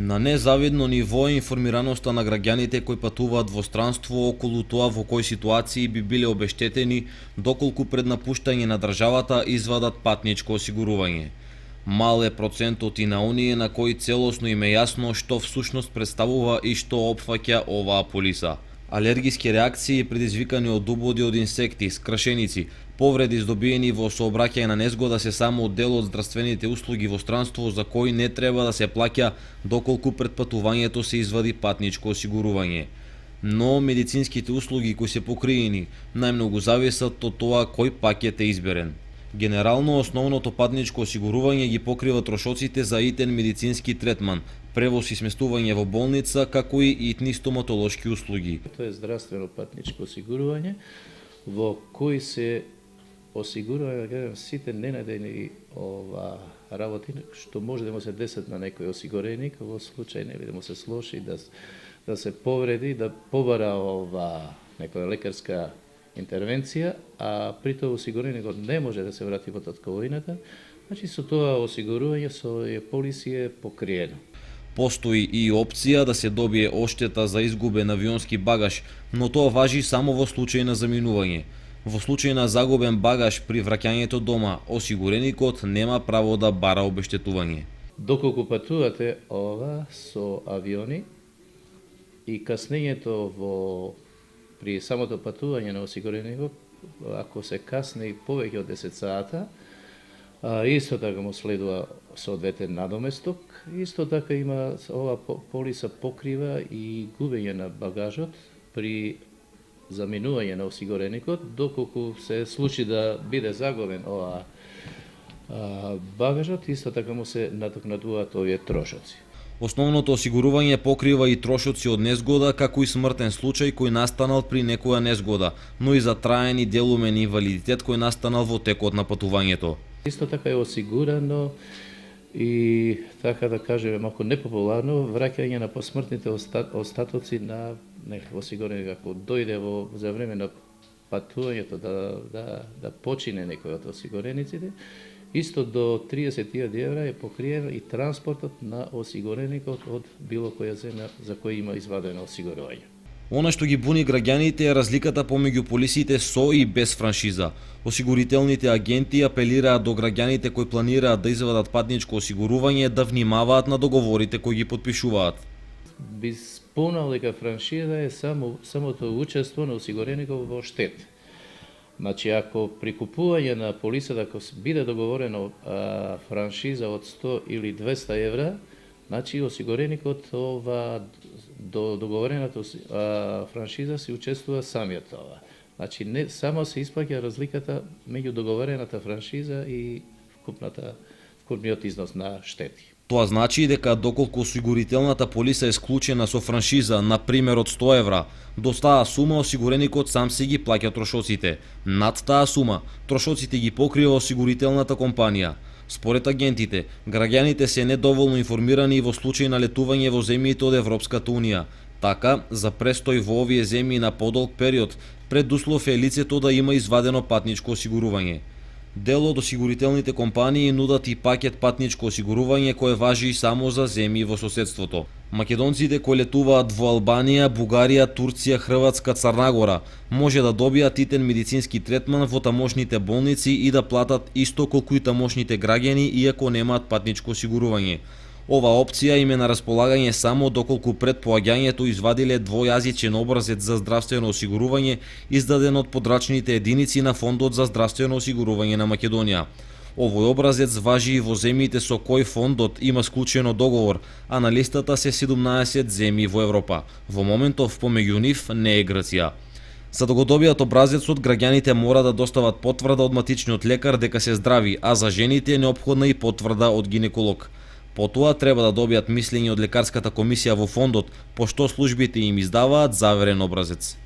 На незавидно ниво е информираноста на граѓаните кои патуваат во странство околу тоа во кои ситуации би биле обештетени доколку пред напуштање на државата извадат патничко осигурување. Мал е процентот и на оние на кои целосно им е јасно што всушност представува и што опфаќа оваа полиса. Алергиски реакции предизвикани од убоди од инсекти, скрашеници, повреди здобиени во сообраќај на незгода се само дел од здравствените услуги во странство за кои не треба да се плаќа доколку пред патувањето се извади патничко осигурување. Но медицинските услуги кои се покриени најмногу зависат од тоа кој пакет е изберен. Генерално основното патничко осигурување ги покрива трошоците за итен медицински третман, превоз и сместување во болница, како и итни стоматолошки услуги. Тоа е здравствено патничко осигурување во кој се осигурува сите ненадејни работи што може да му се десат на некој осигуреник во случај да му се слоши да се повреди, да побара некоја лекарска интервенција, а при тоа осигуреникот не може да се врати во татковината, значи со тоа осигурување со полиси е покриено. Постои и опција да се добие оштета за изгубен авионски багаж, но тоа важи само во случај на заминување. Во случај на загубен багаж при враќањето дома, осигуреникот нема право да бара обештетување. Доколку патувате со авиони и каснењето при самото патување на осигуреникот, ако се касни повеќе од 10 сата, исто така му следува соодветен надоместок, исто така има ова полиса покрива и губење на багажот при заминување на осигуреникот, доколку се случи да биде загубен багажот, исто така му се надокнадуваат овие трошоци. Основното осигурување покрива и трошоци од незгода, како и смртен случај кој настанал при некоја незгода, но и за траен и делумен инвалидитет кој настанал во текот на патувањето. Исто така е осигурано и, така да кажеме, малку непопуларно, враќање на посмртните остатоци на осигуреник, ако дојде за време на патувањето да почине некој од осигурениците, исто до 30.000 евра е покриен и транспортот на осигуреникот од било која земја за која има извадено осигурување. Она што ги буни граѓаните е разликата помеѓу полисите со и без франшиза. Осигурителните агенти апелираат до граѓаните кои планираат да извадат патничко осигурување да внимаваат на договорите кои ги подпишуваат. Би спомнал дека франшиза е самото учество на осигуреникот во штет. Значи, ако при купување на полисата, ако биде договорено франшиза од 100 или 200 евра, значи осигуреникот до договорената франшиза се учествува самиот това. Значи, не само се исплаќа разликата меѓу договорената франшиза и вкупниот износ на штети. Тоа значи дека доколку осигурителната полиса е склучена со франшиза, на пример од 100 евра, до таа сума осигуреникот сам си ги плаќа трошоците. Над таа сума, трошоците ги покрива осигурителната компанија. Според агентите, граѓаните се недоволно информирани во случај на летување во земјите од Европската унија. Така, за престој во овие земји на подолг период, предуслов е лицето да има извадено патничко осигурување. Дел од осигурителните компании нудат и пакет патничко осигурување кое важи само за земји во соседството. Македонците кои летуваат во Албанија, Бугарија, Турција, Хрватска, Црнагора може да добијат итен медицински третман во тамошните болници и да платат исто колку и тамошните граѓани иако немаат патничко осигурување. Ова опција им е на располагање само доколку пред поаѓањето извадиле двојазичен образец за здравствено осигурување издаден од подрачните единици на Фондот за здравствено осигурување на Македонија. Овој образец важи и во земјите со кои фондот има склучено договор, а на листата се 17 земји во Европа. Во моментов помеѓу нив не е Грција. За да го добијат образецот, граѓаните мора да достават потврда од матичниот лекар дека се здрави, а за жените е неопходна и потврда од гинеколог. Потоа треба да добијат мислење од лекарската комисија во фондот, пошто службите им издаваат заверен образец.